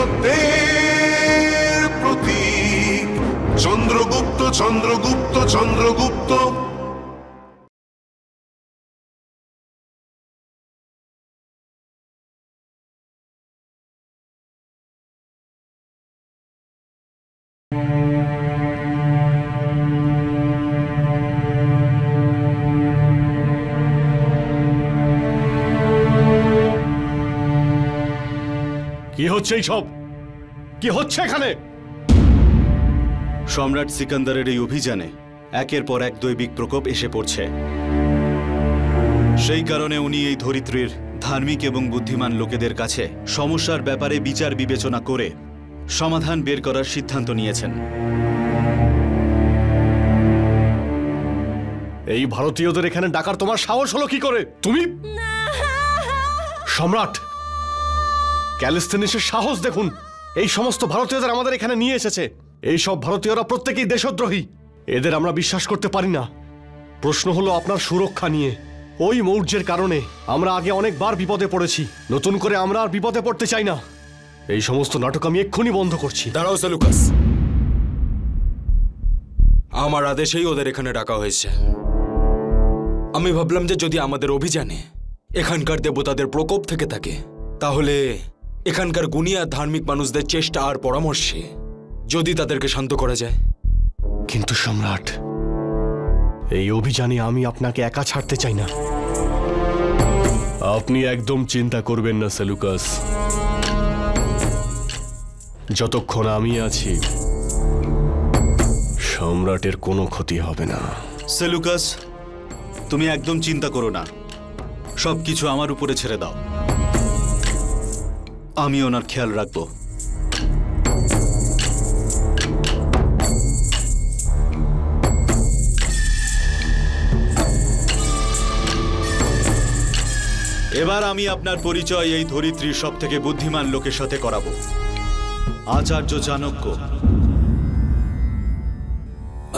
সত্যের প্রতীক চন্দ্রগুপ্ত চন্দ্রগুপ্ত চন্দ্রগুপ্ত। কি হচ্ছে এইসব? কি হচ্ছে এখানে? সম্রাট সিকান্দারের এই অভিযানে একের পর এক দৈবিক প্রকোপ এসে পড়ছে। সেই কারণে উনি এই ধরিত্রীর ধার্মিক এবং বুদ্ধিমান লোকেদের কাছে সমস্যার ব্যাপারে বিচার বিবেচনা করে সমাধান বের করার সিদ্ধান্ত নিয়েছেন। এই ভারতীয়দের এখানে ডাকার তোমার সাহস হলো কি করে? তুমি সম্রাট ক্যালিস্থেনিসের সাহস দেখুন। এই সমস্ত ভারতীয়দের আমাদের এখানে নিয়ে এসেছে। এই সব ভারতীয়রা প্রত্যেকেই দেশদ্রোহী। এদের আমরা বিশ্বাস করতে পারি না। প্রশ্ন হলো আপনার সুরক্ষা নিয়ে। ওই মৌর্যের কারণে আমরা আগে অনেকবার বিপদে পড়েছি। নতুন করে আমরা আর বিপদে পড়তে চাই না। এই সমস্ত নাটক আমি এক্ষুনি বন্ধ করছি। দাঁড়াও সেলুকাস, আমার আদেশেই ওদের এখানে ডাকা হয়েছে। আমি ভাবলাম যে যদি আমাদের অভিযানে এখানকার দেবতাদের প্রকোপ থেকে থাকে, তাহলে এখানকার গুণী আর ধার্মিক মানুষদের চেষ্টা আর পরামর্শে যদি তাদেরকে শান্ত করা যায়। কিন্তু সম্রাট, এই অভিযানে আমি আপনাকে একা ছাড়তে চাই না। আপনি একদম চিন্তা করবেন না সেলুকাস। যতক্ষণ আমি আছি সম্রাটের কোনো ক্ষতি হবে না। সেলুকাস, তুমি একদম চিন্তা করো না। সবকিছু আমার উপরে ছেড়ে দাও। আমি ওনার খেয়াল রাখবো। এবার আমি আপনার পরিচয় এই ধরিত্রীর সবথেকে বুদ্ধিমান লোকের সাথে করাবো, আচার্য চাণক্য।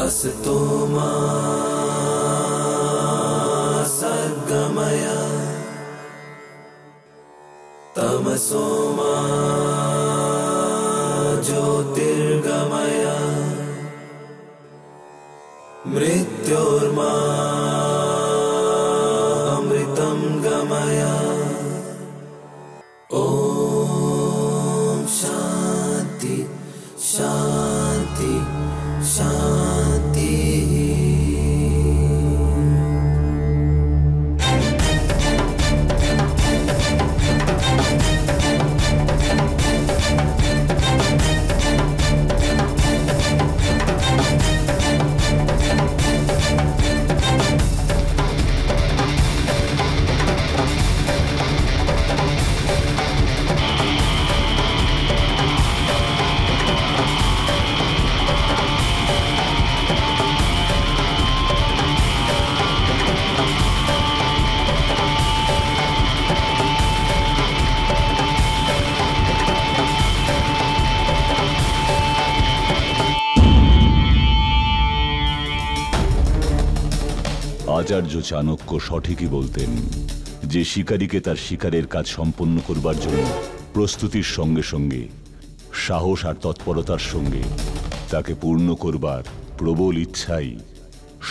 অস্তমা সদ্গময় তমসোমা জ্যোতির্গময় মৃত্যুর্মা অমৃতম গময়। ওম শান্তি শান্তি শান্তি। আচার্য চাণক্য সঠিকই বলতেন যে শিকারীকে তার শিকারের কাজ সম্পন্ন করবার জন্য প্রস্তুতির সঙ্গে সঙ্গে সাহস আর তৎপরতার সঙ্গে তাকে পূর্ণ করবার প্রবল ইচ্ছাই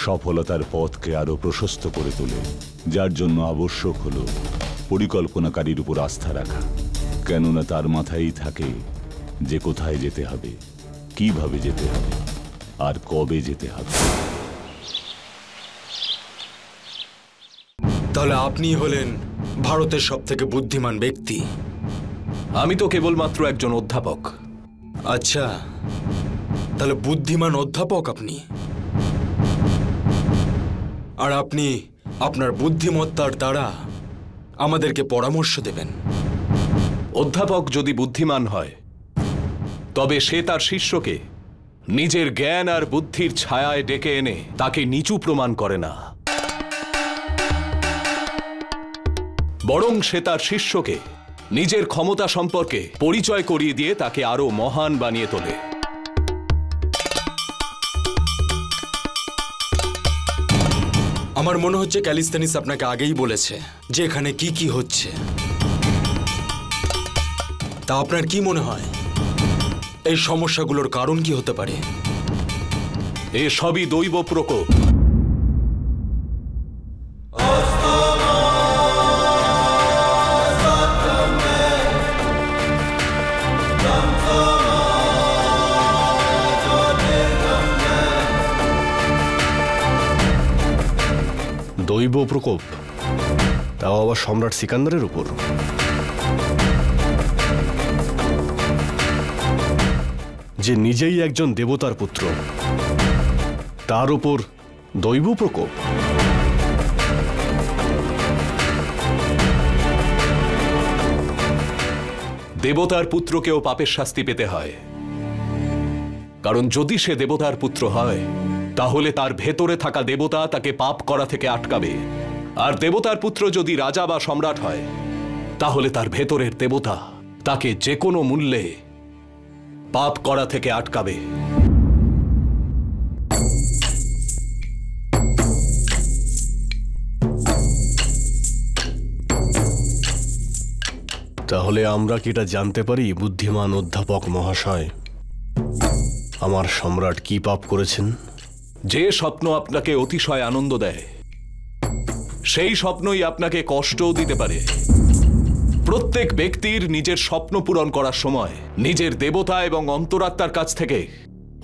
সফলতার পথকে আরো প্রশস্ত করে তোলে। যার জন্য আবশ্যক হলো পরিকল্পনাকারীর উপর আস্থা রাখা, কেননা তার মাথায়ই থাকে যে কোথায় যেতে হবে, কিভাবে যেতে হবে আর কবে যেতে হবে। তাহলে আপনি হলেন ভারতের সবথেকে বুদ্ধিমান ব্যক্তি। আমি তো কেবলমাত্র একজন অধ্যাপক। আচ্ছা, তাহলে বুদ্ধিমান অধ্যাপক আপনি। আর আপনি আপনার বুদ্ধিমত্তার দ্বারা আমাদেরকে পরামর্শ দেবেন। অধ্যাপক যদি বুদ্ধিমান হয় তবে সে তার শিষ্যকে নিজের জ্ঞান আর বুদ্ধির ছায়ায় ডেকে এনে তাকে নিচু প্রমাণ করে না, বরং সে তার শিষ্যকে নিজের ক্ষমতা সম্পর্কে পরিচয় করিয়ে দিয়ে তাকে আরো মহান বানিয়ে তোলে। আমার মনে হচ্ছে ক্যালিস্থেনিস আপনাকে আগেই বলেছে যে এখানে কি কি হচ্ছে। তা আপনার কি মনে হয় এই সমস্যাগুলোর কারণ কি হতে পারে? এ সবই দৈব প্রকোপ। দৈব প্রকোপ, তাও আবার সম্রাট সিকান্দারের উপর। যে নিজেই একজন দেবতার পুত্র, তার উপর দৈব প্রকোপ। দেবতার পুত্রকেও পাপের শাস্তি পেতে হয়, কারণ যদি সে দেবতার পুত্র হয় তাহলে তার ভেতরে থাকা দেবতা তাকে পাপ করা থেকে আটকাবে। আর দেবতার পুত্র যদি রাজা বা সম্রাট হয় তাহলে তার ভেতরের দেবতা তাকে যে কোনো মূল্যে পাপ করা থেকে আটকাবে। তাহলে আমরা কি এটা জানতে পারি, বুদ্ধিমান অধ্যাপক মহাশয়, আমার সম্রাট কি পাপ করেছেন? যে স্বপ্ন আপনাকে অতিশয় আনন্দ দেয় সেই স্বপ্নই আপনাকে কষ্টও দিতে পারে। প্রত্যেক ব্যক্তির নিজের স্বপ্ন পূরণ করার সময় নিজের দেবতা এবং অন্তরাত্মার কাছ থেকে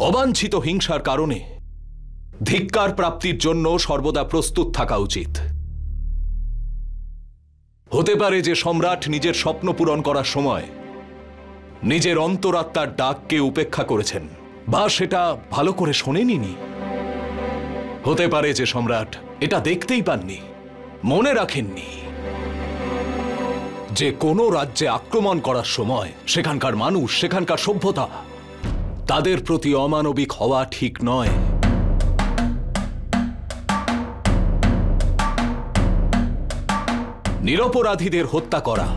অবাঞ্ছিত হিংসার কারণে ধিক্কার প্রাপ্তির জন্য সর্বদা প্রস্তুত থাকা উচিত। হতে পারে যে সম্রাট নিজের স্বপ্ন পূরণ করার সময় নিজের অন্তরাত্মার ডাককে উপেক্ষা করেছেন বা সেটা ভালো করে শোনেননি। হতে পারে যে সম্রাট এটা দেখতেই পাননি, মনে রাখেননি যে কোনো রাজ্যে আক্রমণ করার সময় সেখানকার মানুষ, সেখানকার সভ্যতা, তাদের প্রতি অমানবিক হওয়া ঠিক নয়। নিরপরাধীদের হত্যা করা,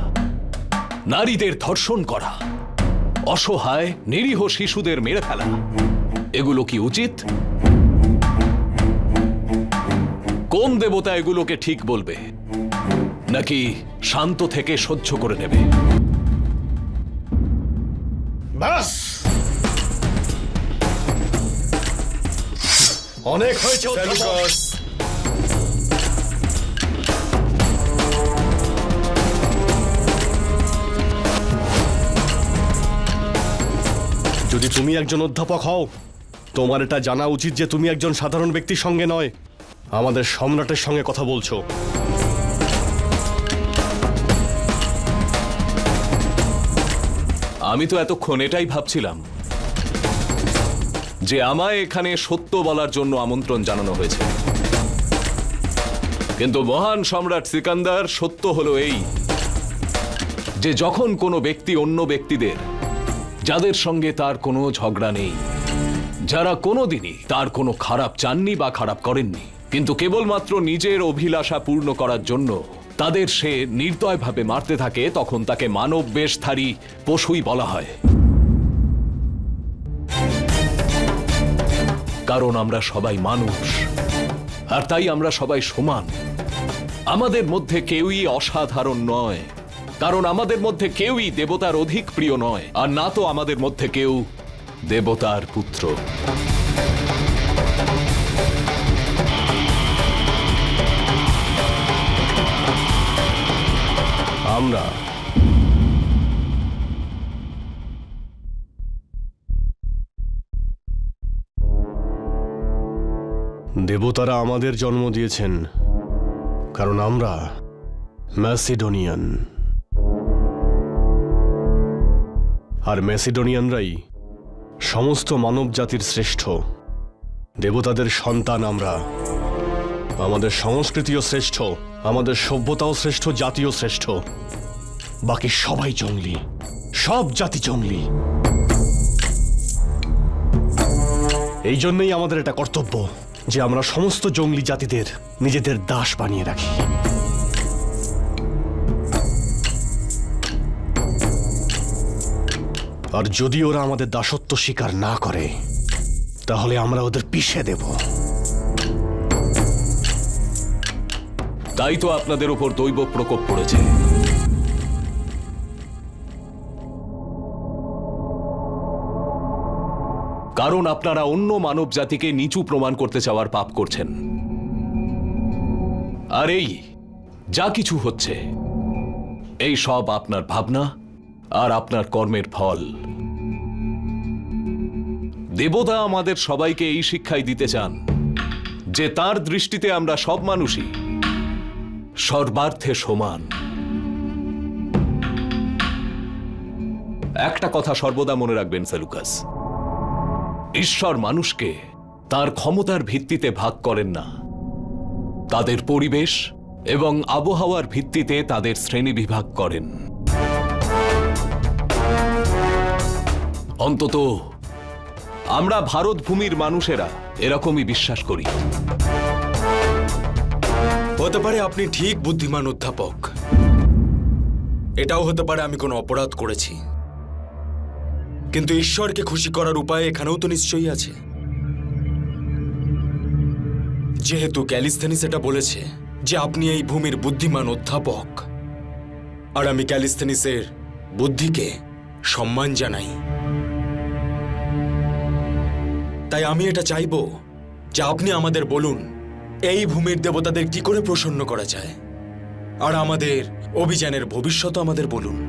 নারীদের ধর্ষণ করা, অসহায় নিরীহ শিশুদের মেরে ফেলা, এগুলো কি উচিত? কোন দেবতা এগুলোকে ঠিক বলবে, নাকি শান্ত থেকে সহ্য করে নেবে? ব্যাস, অনেক হয়েছে। যদি তুমি একজন অধ্যাপক হও, তোমার এটা জানা উচিত যে তুমি একজন সাধারণ ব্যক্তির সঙ্গে নয়, আমাদের সম্রাটের সঙ্গে কথা বলছো। আমি তো এতক্ষণ এটাই ভাবছিলাম যে আমায় এখানে সত্য বলার জন্য আমন্ত্রণ জানানো হয়েছে, কিন্তু মহান সম্রাট সিকান্দার, সত্য হলো এই যে যখন কোনো ব্যক্তি অন্য ব্যক্তিদের, যাদের সঙ্গে তার কোনো ঝগড়া নেই, যারা কোনোদিনই তার কোনো খারাপ চাননি বা খারাপ করেননি, কিন্তু কেবলমাত্র নিজের অভিলাষা পূর্ণ করার জন্য তাদের সে নির্দয়ভাবে মারতে থাকে, তখন তাকে মানব বেশধারী পশুই বলা হয়। কারণ আমরা সবাই মানুষ, আর তাই আমরা সবাই সমান। আমাদের মধ্যে কেউই অসাধারণ নয়, কারণ আমাদের মধ্যে কেউই দেবতার অধিক প্রিয় নয়, আর না তো আমাদের মধ্যে কেউ দেবতার পুত্র। আমরা দেবতারা আমাদের জন্ম দিয়েছেন কারণ আমরা ম্যাসিডোনিয়ান, আর ম্যাসিডোনিয়ানরাই সমস্ত মানব জাতির শ্রেষ্ঠ। দেবতাদের সন্তান আমরা। আমাদের সংস্কৃতিও শ্রেষ্ঠ, আমাদের সভ্যতাও শ্রেষ্ঠ, জাতীয় শ্রেষ্ঠ। বাকি সবাই জঙ্গলি, সব জাতি জঙ্গলি। এই জন্যই আমাদের এটা কর্তব্য যে আমরা সমস্ত জঙ্গলি জাতিদের নিজেদের দাস বানিয়ে রাখি। আর যদি ওরা আমাদের দাসত্ব স্বীকার না করে তাহলে আমরা ওদের পিষে দেব। তাই তো আপনাদের উপর দৈব প্রকোপ পড়েছে। কারণ আপনারা অন্য মানব জাতিকে নিচু প্রমাণ করতে চাওয়ার পাপ করছেন। আর এই যা কিছু হচ্ছে, এই সব আপনার ভাবনা আর আপনার কর্মের ফল। দেবতা আমাদের সবাইকে এই শিক্ষাই দিতে চান যে তার দৃষ্টিতে আমরা সব মানুষই সর্বার্থে সমান। একটা কথা সর্বদা মনে রাখবেন সেলুকাস, ঈশ্বর মানুষকে তার ক্ষমতার ভিত্তিতে ভাগ করেন না, তাদের পরিবেশ এবং আবহাওয়ার ভিত্তিতে তাদের শ্রেণীবিভাগ করেন। অন্তত আমরা ভারত ভূমির মানুষেরা এরকমই বিশ্বাস করি। হতে পারে আপনি ঠিক বুদ্ধিমান অধ্যাপক, এটাও হতে পারে আমি কোনো অপরাধ করেছি, কিন্তু ঈশ্বরকে খুশি করার উপায় এখানেও তো নিশ্চয়ই আছে। যেহেতু ক্যালিস্থেনিস এটা বলেছে যে আপনি এই ভূমির বুদ্ধিমান অধ্যাপক, আর আমি ক্যালিস্থেনিসের বুদ্ধিকে সম্মান জানাই, তাই আমি এটা চাইব যে আপনি আমাদের বলুন এই ভূমির দেবতাদের কি করে প্রসন্ন করা যায়, আর আমাদের অভিযানের ভবিষ্যৎ আমাদের বলুন।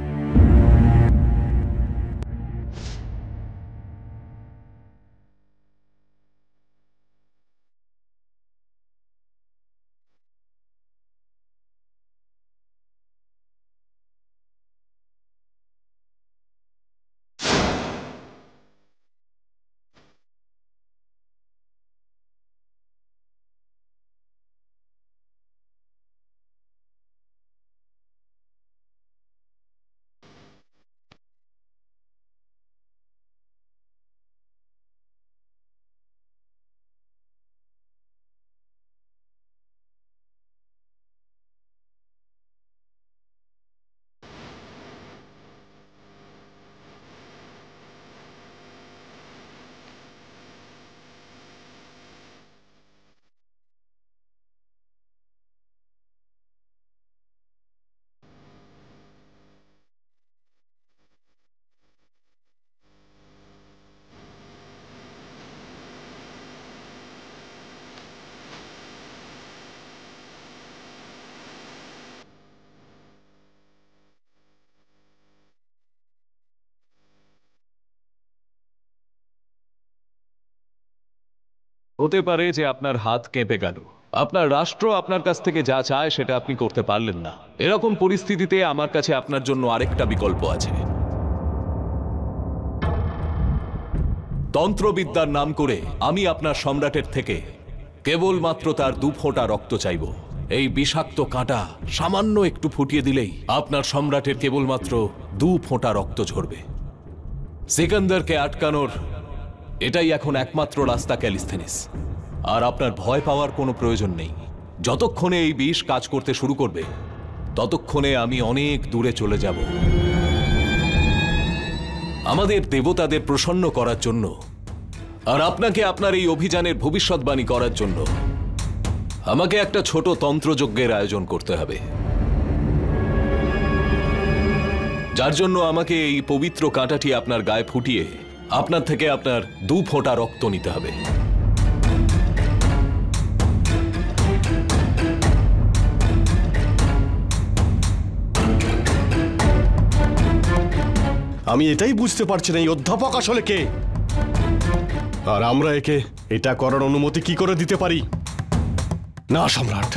হতে পারে যে আপনার হাত কেঁপে গেল, আপনার রাষ্ট্র আপনার কাছ থেকে যা চায় সেটা আপনি করতে পারলেন না। এরকম পরিস্থিতিতে আমার কাছে আপনার জন্য আরেকটা বিকল্প আছে। তন্ত্রবিদ্যার নাম করে আমি আপনার সম্রাটের থেকে কেবলমাত্র তার 2 ফোঁটা রক্ত চাইব। এই বিষাক্ত কাঁটা সামান্য একটু ফুটিয়ে দিলেই আপনার সম্রাটের কেবলমাত্র 2 ফোঁটা রক্ত ঝরবে। সিকান্দারকে আটকানোর এটাই এখন একমাত্র রাস্তা ক্যালিস্থেনিস। আর আপনার ভয় পাওয়ার কোনো প্রয়োজন নেই। যতক্ষণে এই বিষ কাজ করতে শুরু করবে ততক্ষণে আমি অনেক দূরে চলে যাব। আমাদের দেবতাদের প্রসন্ন করার জন্য আর আপনাকে আপনার এই অভিযানের ভবিষ্যৎবাণী করার জন্য আমাকে একটা ছোট তন্ত্রযজ্ঞের আয়োজন করতে হবে, যার জন্য আমাকে এই পবিত্র কাঁটাটি আপনার গায়ে ফুটিয়ে আপনার থেকে আপনার 2 ফোঁটা রক্ত নিতে হবে। আমি এটাই বুঝতে পারছি না এই অধ্যাপক আসলে কে, আর আমরা একে এটা করার অনুমতি কি করে দিতে পারি? না সম্রাট,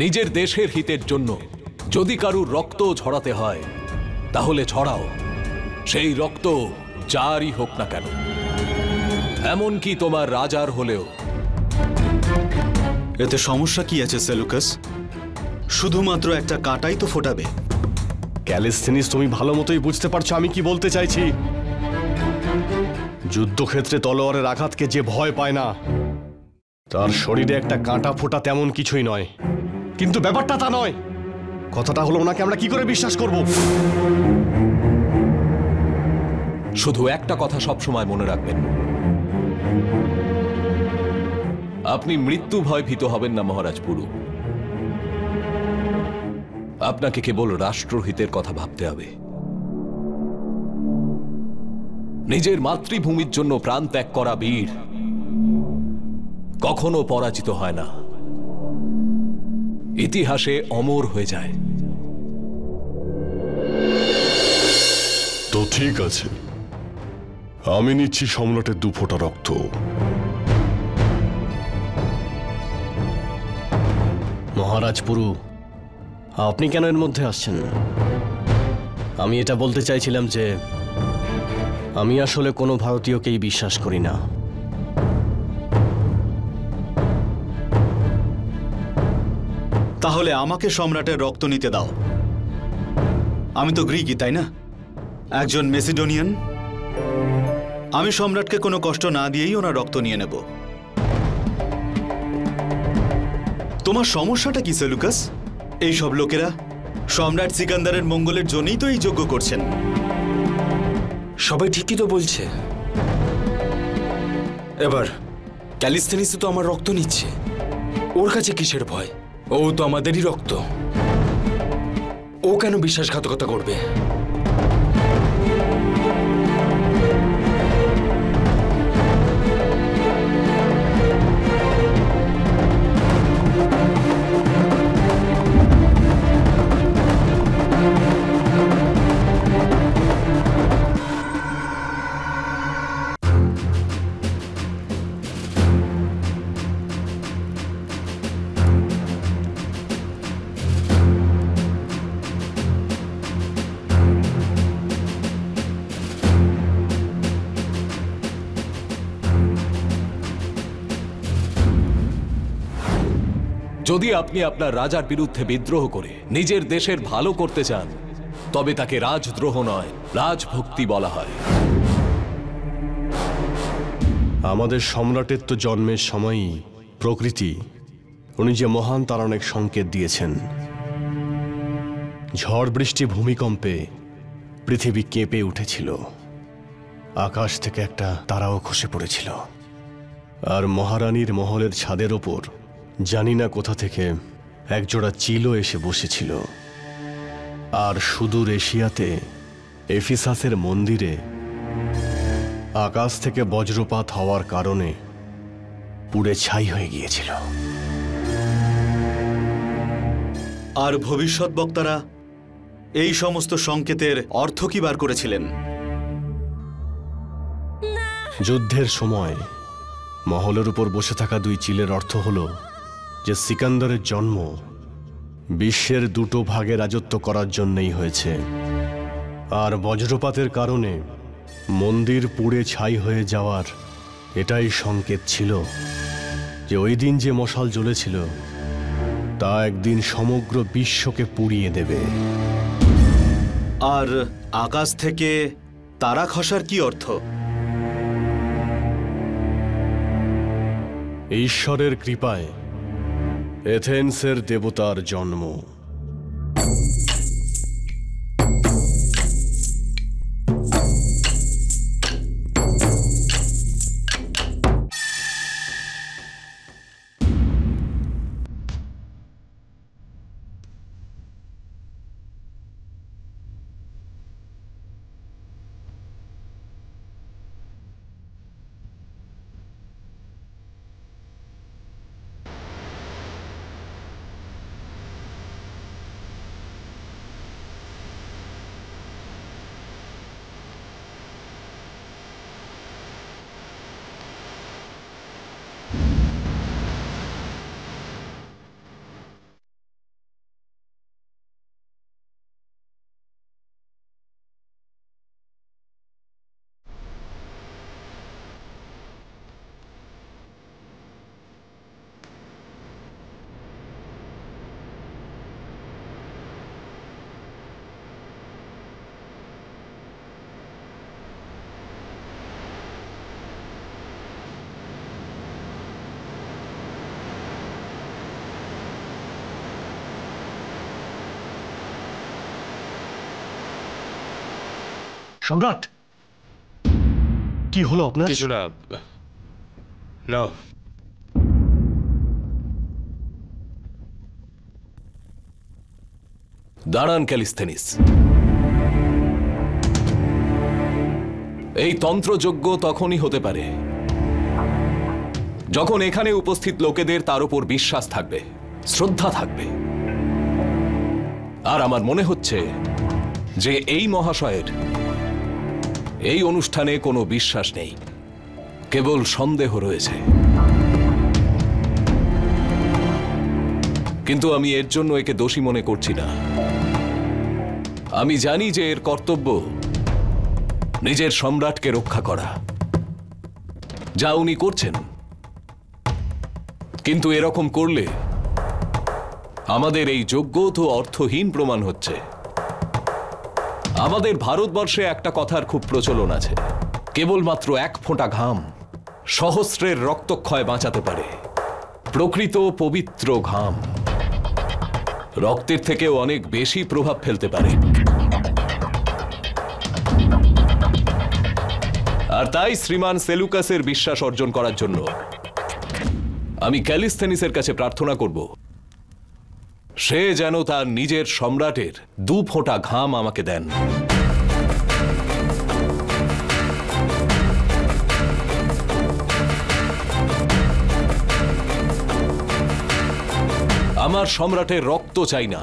নিজের দেশের হিতের জন্য যদি কারুর রক্ত ঝরাতে হয় তাহলে ঝরাও, সেই রক্ত যারই হোক না কেন, এমনকি তোমার রাজার হলেও। এতে সমস্যা কি আছে সেলুকাস? শুধুমাত্র একটা কাঁটাই তো ফোটাবে। ক্যালিস্থেনিস, তুমি ভালো মতোই বুঝতে পারছো আমি কি বলতে চাইছি। যুদ্ধক্ষেত্রে তলোয়ারের আঘাতকে যে ভয় পায় না, তার শরীরে একটা কাঁটা ফোটা তেমন কিছুই নয়। কিন্তু ব্যাপারটা তা নয়। কথাটা হলো ওনাকে আমরা কি করে বিশ্বাস করব? শুধু একটা কথা সবসময় মনে রাখবেন, আপনি মৃত্যু ভয় ভীত হবেন না মহারাজ পুরু। আপনাকে কেবল রাষ্ট্রহিতের কথা ভাবতে হবে। নিজের মাতৃভূমির জন্য প্রাণ ত্যাগ করা বীর কখনো পরাজিত হয় না, ইতিহাসে অমর হয়ে যায়। তো ঠিক আছে, আমি নিচ্ছি সম্রাটের 2 ফোঁটা রক্ত। মহারাজ পুরু, আপনি কেন এর মধ্যে আসছেন? আমি এটা বলতে চাইছিলাম যে আমি আসলে কোনো ভারতীয়কেই বিশ্বাস করি না। তাহলে আমাকে সম্রাটের রক্ত নিতে দাও। আমি তো গ্রিকই, তাই না? একজন মেসিডোনিয়ান। আমি সম্রাটকে কোনো কষ্ট না দিয়েই ওনার রক্ত নিয়ে নেব। তোমার সমস্যাটা কি সেলুকাস? এই সব লোকেরা সম্রাট সিকান্দারের মঙ্গলের জন্যই তো এই যজ্ঞ করছেন। সবাই ঠিকই তো বলছে। এবার ক্যালিস্থেনিসও তো আমার রক্ত নিচ্ছে, ওর কাছে কিসের ভয়? ও তো আমাদেরই রক্ত, ও কেন বিশ্বাসঘাতকতা করবে? যদি আপনি আপনার রাজার বিরুদ্ধে বিদ্রোহ করে নিজের দেশের ভালো করতে চান, তবে তাকে রাজদ্রোহ নয়, রাজভক্তি বলা হয়। আমাদের সম্রাটের তো জন্মের সময়ই প্রকৃতি, উনি যে মহান তার অনেক সংকেত দিয়েছেন। ঝড় বৃষ্টি ভূমিকম্পে পৃথিবী কেঁপে উঠেছিল, আকাশ থেকে একটা তারাও খসে পড়েছিল, আর মহারানীর মহলের ছাদের ওপর জানি না কোথা থেকে একজোড়া চিলও এসে বসেছিল। আর সুদূর এশিয়াতে এফিসাসের মন্দিরে আকাশ থেকে বজ্রপাত হওয়ার কারণে পুড়ে ছাই হয়ে গিয়েছিল। আর ভবিষ্যৎ বক্তারা এই সমস্ত সংকেতের অর্থ কি বার করেছিলেন? যুদ্ধের সময় মহলের উপর বসে থাকা 2 চিলের অর্থ হলো যে সিকান্দারের জন্ম বিশ্বের 2 ভাগে রাজত্ব করার জন্যই হয়েছে, আর বজ্রপাতের কারণে মন্দির পুড়ে ছাই হয়ে যাওয়ার এটাই সংকেত ছিল যে ওই দিন যে মশাল জ্বলেছিল তা একদিন সমগ্র বিশ্বকে পুড়িয়ে দেবে। আর আকাশ থেকে তারা খসার কি অর্থ? ঈশ্বরের কৃপায় এথেন্সের দেবতার জন্ম। সম্রাট, কি হলো আপনার? কিছু না, নাও। দাঁড়ান ক্যালিস্থেনিস, এই তন্ত্রযজ্ঞ তখনই হতে পারে যখন এখানে উপস্থিত লোকেদের তার উপর বিশ্বাস থাকবে, শ্রদ্ধা থাকবে। আর আমার মনে হচ্ছে যে এই মহাশয়ের এই অনুষ্ঠানে কোনো বিশ্বাস নেই, কেবল সন্দেহ রয়েছে। কিন্তু আমি এর জন্য একে দোষী মনে করছি না। আমি জানি যে এর কর্তব্য নিজের সম্রাটকে রক্ষা করা, যা উনি করছেন। কিন্তু এরকম করলে আমাদের এই যজ্ঞ তো অর্থহীন প্রমাণ হচ্ছে। আমাদের ভারতবর্ষে একটা কথার খুব প্রচলন আছে, কেবলমাত্র এক ফোঁটা ঘাম সহস্রের রক্তক্ষয় বাঁচাতে পারে। প্রকৃত পবিত্র ঘাম রক্তের থেকেও অনেক বেশি প্রভাব ফেলতে পারে। আর তাই শ্রীমান সেলুকাসের বিশ্বাস অর্জন করার জন্য আমি ক্যালিস্থেনিসের কাছে প্রার্থনা করব, সে যেন তার নিজের সম্রাটের 2 ফোঁটা ঘাম আমাকে দেন। আমার সম্রাটের রক্ত চাই না।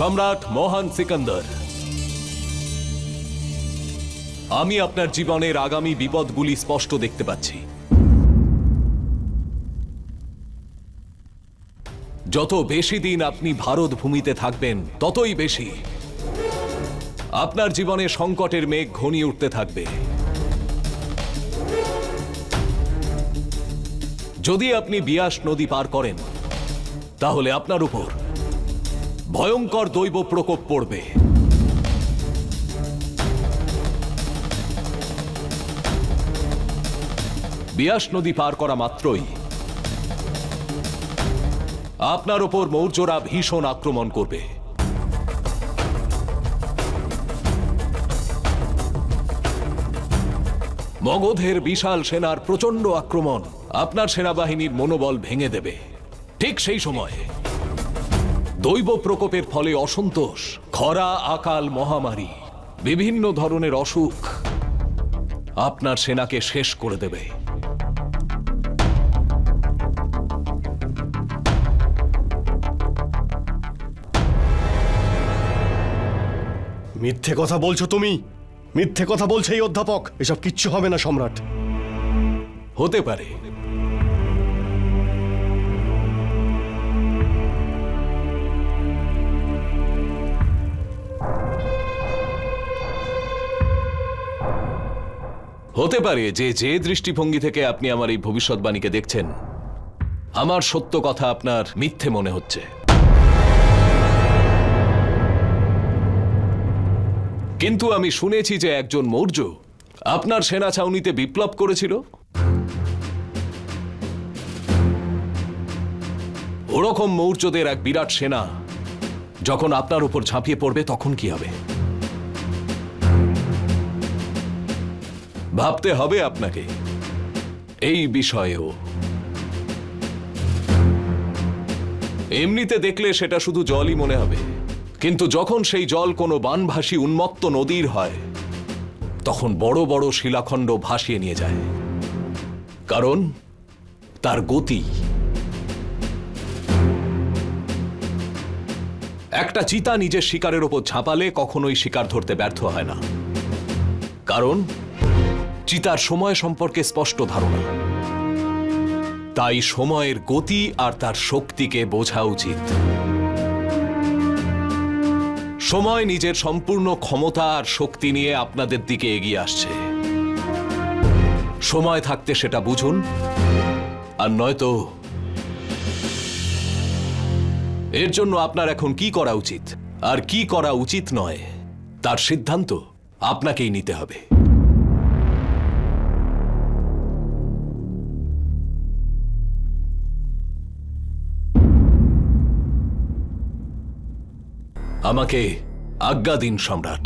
সম্রাট মহান সিকান্দার, আমি আপনার জীবনের আগামী বিপদগুলি স্পষ্ট দেখতে পাচ্ছি। যত বেশি দিন আপনি ভারত ভূমিতে থাকবেন, ততই বেশি আপনার জীবনে সংকটের মেঘ ঘনিয়ে উঠতে থাকবে। যদি আপনি বিয়াস নদী পার করেন, তাহলে আপনার উপর ভয়ঙ্কর দৈব প্রকোপ পড়বে। বিয়াস নদী পার করা মাত্রই আপনার উপর মৌর্যরা ভীষণ আক্রমণ করবে। মগধের বিশাল সেনার প্রচন্ড আক্রমণ আপনার সেনাবাহিনীর মনোবল ভেঙে দেবে। ঠিক সেই সময় দৈব প্রকোপের ফলে অসন্তোষ, খরা, আকাল, মহামারী, বিভিন্ন ধরনের অসুখ আপনার সেনাকে শেষ করে দেবে। মিথ্যে কথা বলছো তুমি, মিথ্যে কথা বলছে এই অধ্যাপক। এসব কিচ্ছু হবে না সম্রাট। হতে পারে, হতে পারে যে যে দৃষ্টিভঙ্গি থেকে আপনি আমার এই ভবিষ্যৎবাণীকে দেখছেন, আমার সত্য কথা আপনার মিথ্যে মনে হচ্ছে। কিন্তু আমি শুনেছি যে একজন মৌর্য আপনার সেনা ছাউনিতে বিপ্লব করেছিল। ওরকম মৌর্যদের এক বিরাট সেনা যখন আপনার উপর ঝাঁপিয়ে পড়বে, তখন কি হবে? ভাবতে হবে আপনাকে এই বিষয়েও। এমনিতে দেখলে সেটা শুধু জলই মনে হবে, কিন্তু যখন সেই জল কোনো বানভাসী উন্মত্ত নদীর হয় তখন বড় বড় শিলাখণ্ড ভাসিয়ে নিয়ে যায়, কারণ তার গতি। একটা চিতা নিজের শিকারের ওপর ঝাঁপালে কখনোই শিকার ধরতে ব্যর্থ হয় না, কারণ চিতার সময় সম্পর্কে স্পষ্ট ধারণা। তাই সময়ের গতি আর তার শক্তিকে বোঝা উচিত। সময় নিজের সম্পূর্ণ ক্ষমতা আর শক্তি নিয়ে আপনাদের দিকে এগিয়ে আসছে। সময় থাকতে সেটা বুঝুন, আর নয়তো এর জন্য আপনার এখন কি করা উচিত আর কি করা উচিত নয় তার সিদ্ধান্ত আপনাকেই নিতে হবে। আমাকে আজ্ঞা দিন সম্রাট।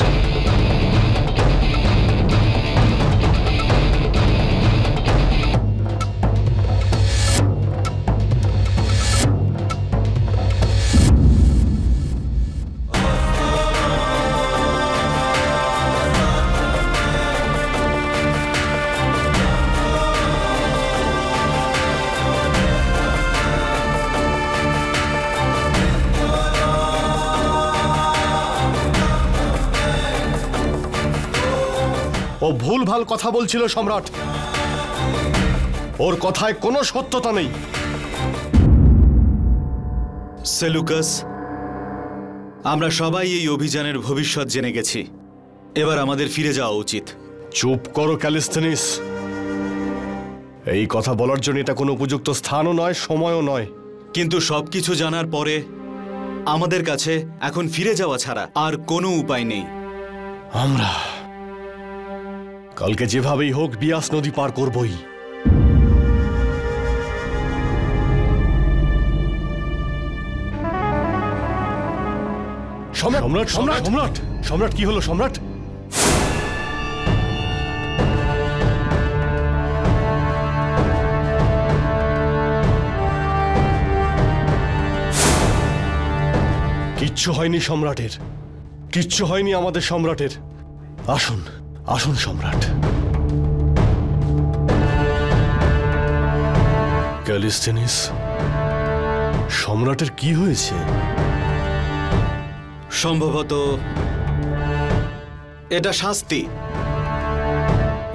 ও ভুলভাল কথা বলছিল সম্রাট, ওর কথায় কোনো সত্যতা নেই। সেলুকাস, আমরা সবাই এই অভিযানের ভবিষ্যৎ জেনে গেছি, এবার আমাদের ফিরে যাওয়া উচিত। চুপ করো ক্যালিস্থেনিস, এই কথা বলার জন্য এটা কোনো উপযুক্ত স্থানও নয়, সময়ও নয়। কিন্তু সবকিছু জানার পরে আমাদের কাছে এখন ফিরে যাওয়া ছাড়া আর কোনো উপায় নেই। আমরা কালকে যেভাবেই হোক বিয়াস নদী পার করবই। সম্রাট সম্রাট সম্রাট সম্রাট কি হলো সম্রাট? কিচ্ছু হয়নি সম্রাটের, কিচ্ছু হয়নি আমাদের সম্রাটের। আসুন আসুন সম্রাট। ক্যালিস্থেনিস, সম্রাটের কি হয়েছে? সম্ভবত এটা শাস্তি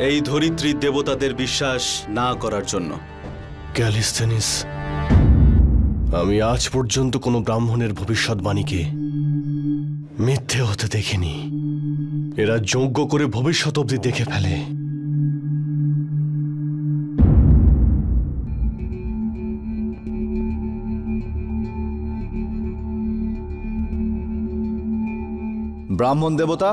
এই ধরিত্রীর দেবতাদের বিশ্বাস না করার জন্য। ক্যালিস্থেনিস, আমি আজ পর্যন্ত কোনো ব্রাহ্মণের ভবিষ্যৎবাণীকে মিথ্যে হতে দেখিনি। এরা যজ্ঞ করে ভবিষ্যৎ অবধি দেখে ফেলে। ব্রাহ্মণ দেবতা,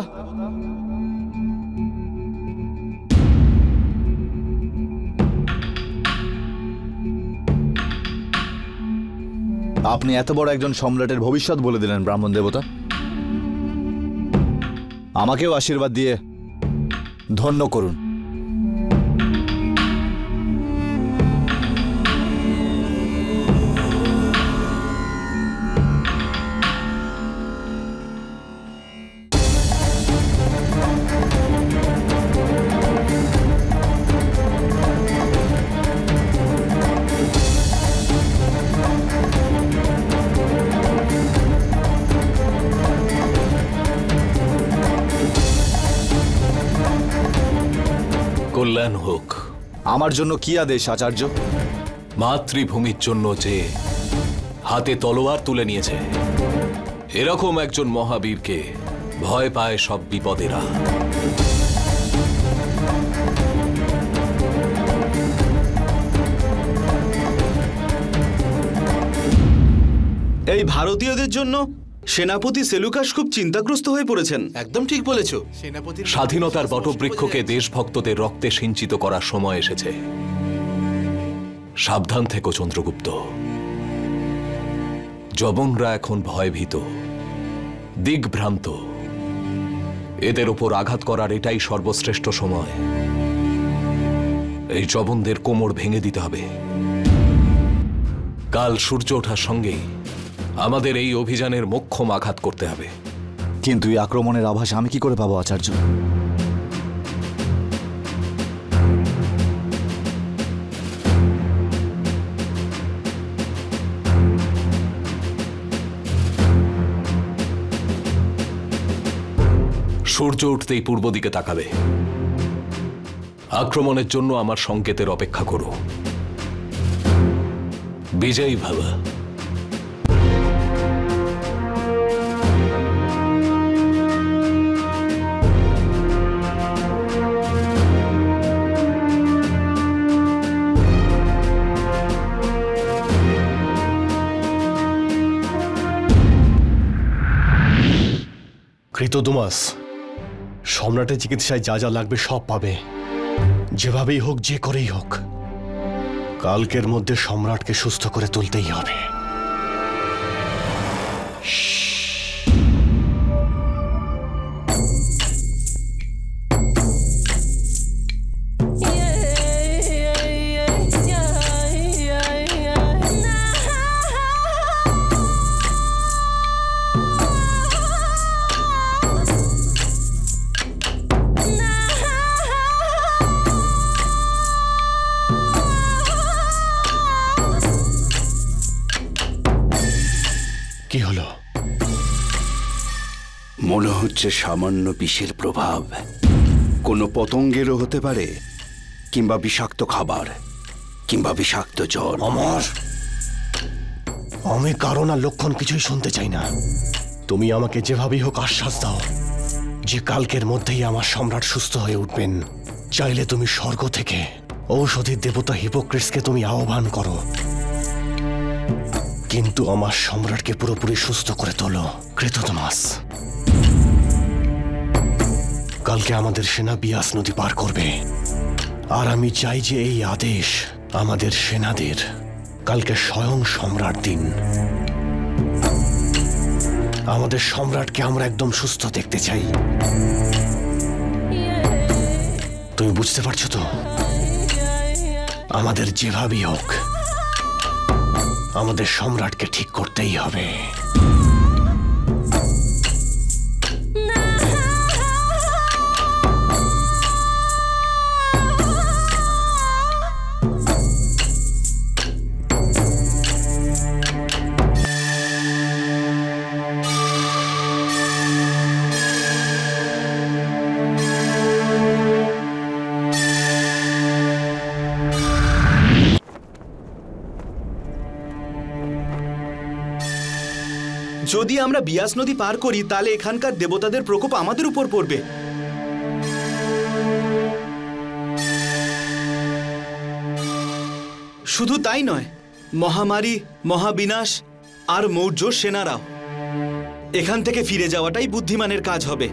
আপনি এত বড় একজন সম্রাটের ভবিষ্যৎ বলে দিলেন ব্রাহ্মণ দেবতা। আমাকেও আশীর্বাদ দিয়ে ধন্য করুন। কল্যাণ হোক। আমার জন্য কি আদেশ আচার্য? মাতৃভূমির জন্য যে হাতে তলোয়ার তুলে নিয়েছে, এরকম একজন মহাবীরকে ভয় পায় সব বিপদেরা। এই ভারতীয়দের জন্য সেনাপতি সেলুকাস খুব চিন্তাগ্রস্ত হয়ে পড়েছেন। একদম ঠিক বলেছো। স্বাধীনতার বটবৃক্ষকে দেশভক্তদের রক্তে সিঞ্চিত করার সময় এসেছে। সাবধান থেকো চন্দ্রগুপ্ত। যবনরা এখন ভয়ভীত, দিগ্ভ্রান্ত। এদের ওপর আঘাত করার এটাই সর্বশ্রেষ্ঠ সময়। এই যবনদের কোমর ভেঙে দিতে হবে। কাল সূর্য ওঠার সঙ্গেই আমাদের এই অভিযানের মোক্ষম আঘাত করতে হবে। কিন্তু এই আক্রমণের আভাস আমি কি করে পাবো আচার্য? সূর্য উঠতেই পূর্ব দিকে তাকাবে। আক্রমণের জন্য আমার সংকেতের অপেক্ষা করো। বিজয়ী ভাবা। কৃতদুমাস, সম্রাটের চিকিৎসায় যা যা লাগবে সব পাবে। যেভাবেই হোক, যে করেই হোক, কালকের মধ্যে সম্রাটকে সুস্থ করে তুলতেই হবে। কি হলো? মনে হচ্ছে সামান্য বিষের প্রভাব। কোনো পতঙ্গেরও হতে পারে, কিংবা বিষাক্ত খাবার, কিংবা বিষাক্ত জল। আমি কারণ আর লক্ষণ কিছুই শুনতে চাই না। তুমি আমাকে যেভাবেই হোক আশ্বাস দাও যে কালকের মধ্যেই আমার সম্রাট সুস্থ হয়ে উঠবেন। চাইলে তুমি স্বর্গ থেকে ঔষধির দেবতা হিপোক্রেটসকে তুমি আহ্বান করো, কিন্তু আমার সম্রাটকে পুরোপুরি সুস্থ করে তোলো। কৃতদমাস, কালকে আমাদের সেনা বিয়াস নদী পার করবে, আর আমি চাই যে এই আদেশ আমাদের সেনাদের কালকে স্বয়ং সম্রাট দিন। আমাদের সম্রাটকে আমরা একদম সুস্থ দেখতে চাই। তুমি বুঝতে পারছো তো? আমাদের যেভাবেই হোক আমাদের সম্রাটকে ঠিক করতেই হবে। যদি আমরা বিয়াস নদী পার করি তাহলে এখানকার দেবতাদের প্রকোপ আমাদের উপর পড়বে। শুধু তাই নয়, মহামারী, মহাবিনাশ আর মৌর্য সেনারাও। এখান থেকে ফিরে যাওয়াটাই বুদ্ধিমানের কাজ হবে।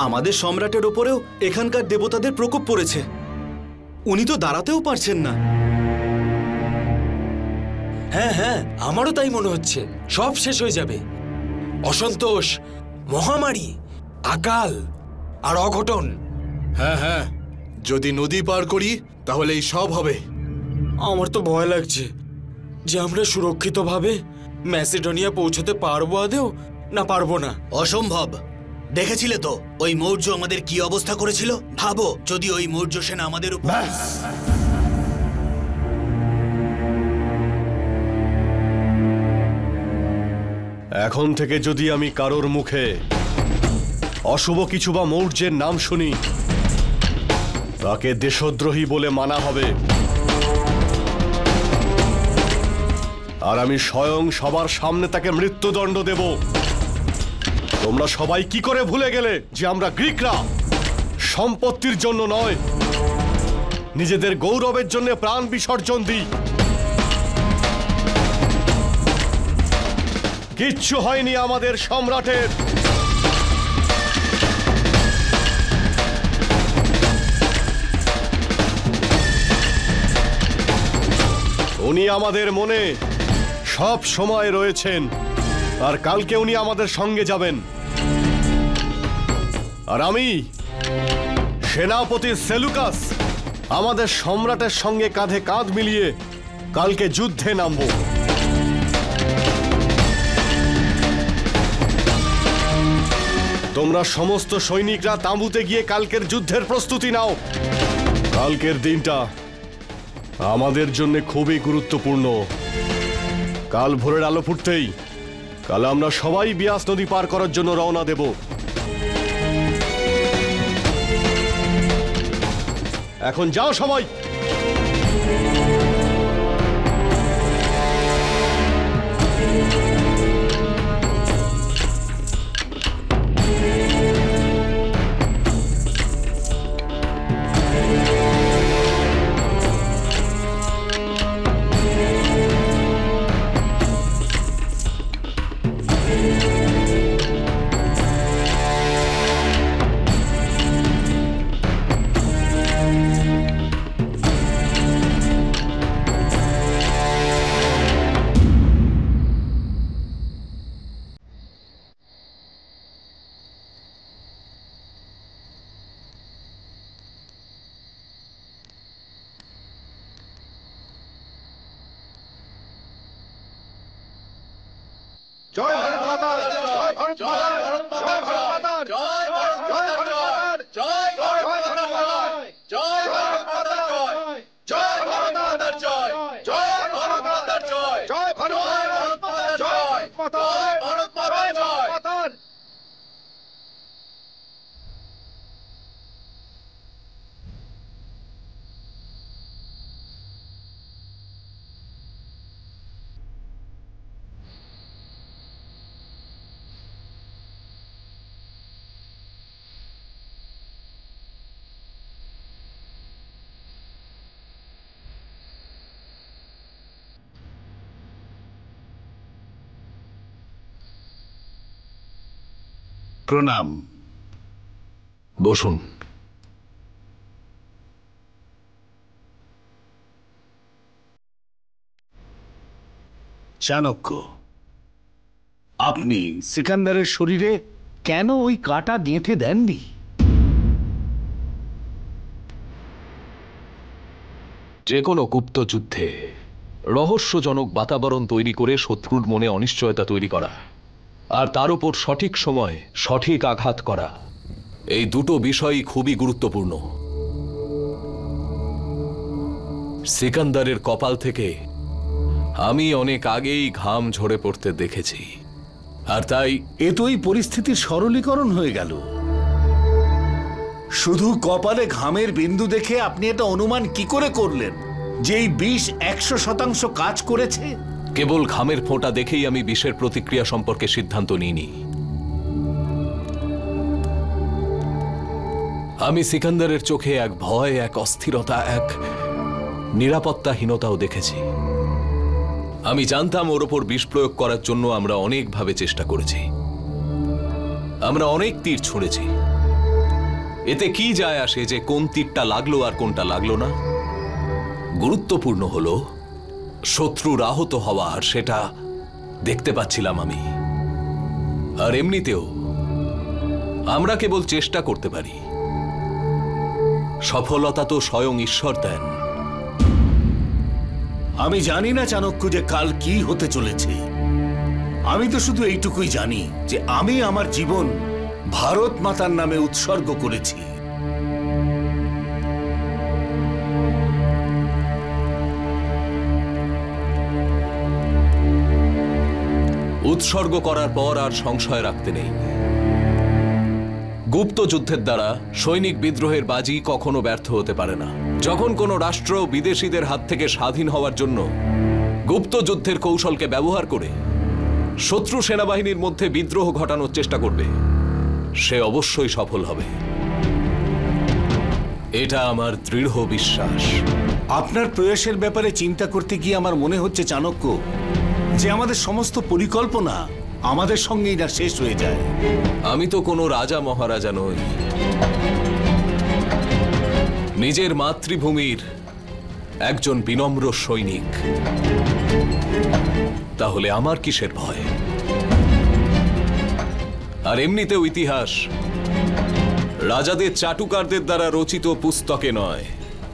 আমাদের সম্রাটের ওপরেও এখানকার দেবতাদের প্রকোপ পড়েছে। উনি তো দাঁড়াতেও পারছেন না। হ্যাঁ হ্যাঁ, আমারও তাই মনে হচ্ছে। সব শেষ হয়ে যাবে। অসন্তোষ, মহামারী, আকাল আর অঘটন। হ্যাঁ হ্যাঁ, যদি নদী পার করি তাহলে এই সব হবে। আমার তো ভয় লাগছে যে আমরা সুরক্ষিতভাবে ম্যাসিডোনিয়া পৌঁছতে পারবো আদেও না পারবো না। অসম্ভব। দেখেছিলে তো ওই মৌর্য আমাদের কি অবস্থা করেছিল? ভাবো যদি ওই মৌর্য সেনা আমাদের উপর। এখন থেকে যদি আমি কারোর মুখে অশুভ কিছু বা মৌর্যের নাম শুনি, তাকে দেশদ্রোহী বলে মানা হবে। আর আমি স্বয়ং সবার সামনে তাকে মৃত্যুদণ্ড দেব। তোমরা সবাই কি করে ভুলে গেলে যে আমরা গ্রিকরা সম্পত্তির জন্য নয়, নিজেদের গৌরবের জন্য প্রাণ বিসর্জন দিই। কিচ্ছু হয়নি আমাদের সম্রাটের। উনি আমাদের মনে সব সময় রয়েছেন, আর কালকে উনি আমাদের সঙ্গে যাবেন। আর আমি সেনাপতি সেলুকাস আমাদের সম্রাটের সঙ্গে কাঁধে কাঁধ মিলিয়ে কালকে যুদ্ধে নামবো। তোমরা সমস্ত সৈনিকরা তাঁবুতে গিয়ে কালকের যুদ্ধের প্রস্তুতি নাও। কালকের দিনটা আমাদের জন্য খুবই গুরুত্বপূর্ণ। কাল ভোরের আলো ফুটতেই কাল আমরা সবাই বিয়াস নদী পার করার জন্য রওনা দেব। এখন যাও সবাই। জয় ভারত মাতা, জয় ভারত মাতা, জয় ভারত মাতা, জয় ভারত মাতা, জয় ভারত মাতা, জয় ভারত মাতা, জয় ভারত মাতা, জয় ভারত মাতা, জয় ভারত মাতা, জয় ভারত মাতা, জয়। প্রণাম। বসুন। চাণক্য, আপনি সিকান্দারের শরীরে কেন ওই কাঁটা গেঁথে দেননি? যে কোনো গুপ্ত যুদ্ধে রহস্যজনক বাতাবরণ তৈরি করে শত্রুর মনে অনিশ্চয়তা তৈরি করা আর তার উপর সঠিক সময় সঠিক আঘাত করা, এই দুটো বিষয়ই খুবই গুরুত্বপূর্ণ। সিকান্দারের কপাল থেকে আমি অনেক আগেই ঘাম ঝরে পড়তে দেখেছি, আর তাই এ তো এই পরিস্থিতির সরলীকরণ হয়ে গেল। শুধু কপালে ঘামের বিন্দু দেখে আপনি এটা অনুমান কি করে করলেন যে এই বিষ 100% কাজ করেছে? কেবল ঘামের ফোঁটা দেখেই আমি বিষের প্রতিক্রিয়া সম্পর্কে সিদ্ধান্ত নিইনি। আমি সিকান্দারের চোখে এক ভয়, এক অস্থিরতা, এক নিরাপত্তাহীনতাও দেখেছি। আমি জানতাম ওর ওপর বিষ প্রয়োগ করার জন্য আমরা অনেকভাবে চেষ্টা করেছি, আমরা অনেক তীর ছুঁড়েছি। এতে কি যায় আসে যে কোন তীরটা লাগলো আর কোনটা লাগলো না? গুরুত্বপূর্ণ হলো শত্রুর আহত হওয়া, আর সেটা দেখতে পাচ্ছিলাম আমি। আর এমনিতেও আমরা কেবল চেষ্টা করতে পারি, সফলতা তো স্বয়ং ঈশ্বর দেন। আমি জানি না চাণক্য যে কাল কি হতে চলেছে। আমি তো শুধু এইটুকুই জানি যে আমি আমার জীবন ভারত মাতার নামে উৎসর্গ করেছি। উৎসর্গ করার পর আর সংশয় রাখতে নেই। গুপ্ত যুদ্ধের দ্বারা সৈনিক বিদ্রোহের বাজি কখনো ব্যর্থ হতে পারে না। যখন কোনো রাষ্ট্র বিদেশিদের হাত থেকে স্বাধীন হওয়ার জন্য গুপ্ত যুদ্ধের কৌশলকে ব্যবহার করে শত্রু সেনাবাহিনীর মধ্যে বিদ্রোহ ঘটানোর চেষ্টা করবে, সে অবশ্যই সফল হবে। এটা আমার দৃঢ় বিশ্বাস। আপনার প্রয়াসের ব্যাপারে চিন্তা করতে গিয়ে আমার মনে হচ্ছে চাণক্য যে আমাদের সমস্ত পরিকল্পনা আমাদের সঙ্গেই না শেষ হয়ে যায়। আমি তো কোনো রাজা মহারাজা নই, নিজের মাতৃভূমির একজন বিনম্র সৈনিক। তাহলে আমার কিসের ভয়? আর এমনিতেও ইতিহাস রাজাদের চাটুকারদের দ্বারা রচিত পুস্তকে নয়,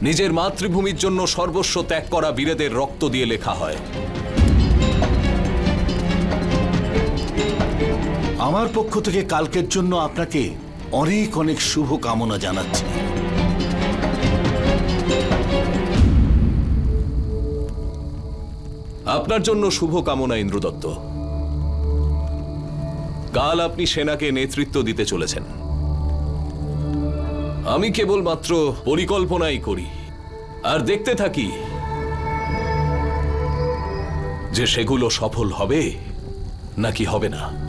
নিজের মাতৃভূমির জন্য সর্বস্ব ত্যাগ করা বীরেদের রক্ত দিয়ে লেখা হয়। আমার পক্ষ থেকে কালকের জন্য আপনাকে অনেক অনেক শুভ কামনা জানাচ্ছি। আপনার জন্য শুভ কামনা ইন্দ্রদত্ত। কাল আপনি সেনাকে নেতৃত্ব দিতে চলেছেন। আমি কেবলমাত্র পরিকল্পনাই করি আর দেখতে থাকি যে সেগুলো সফল হবে নাকি হবে না।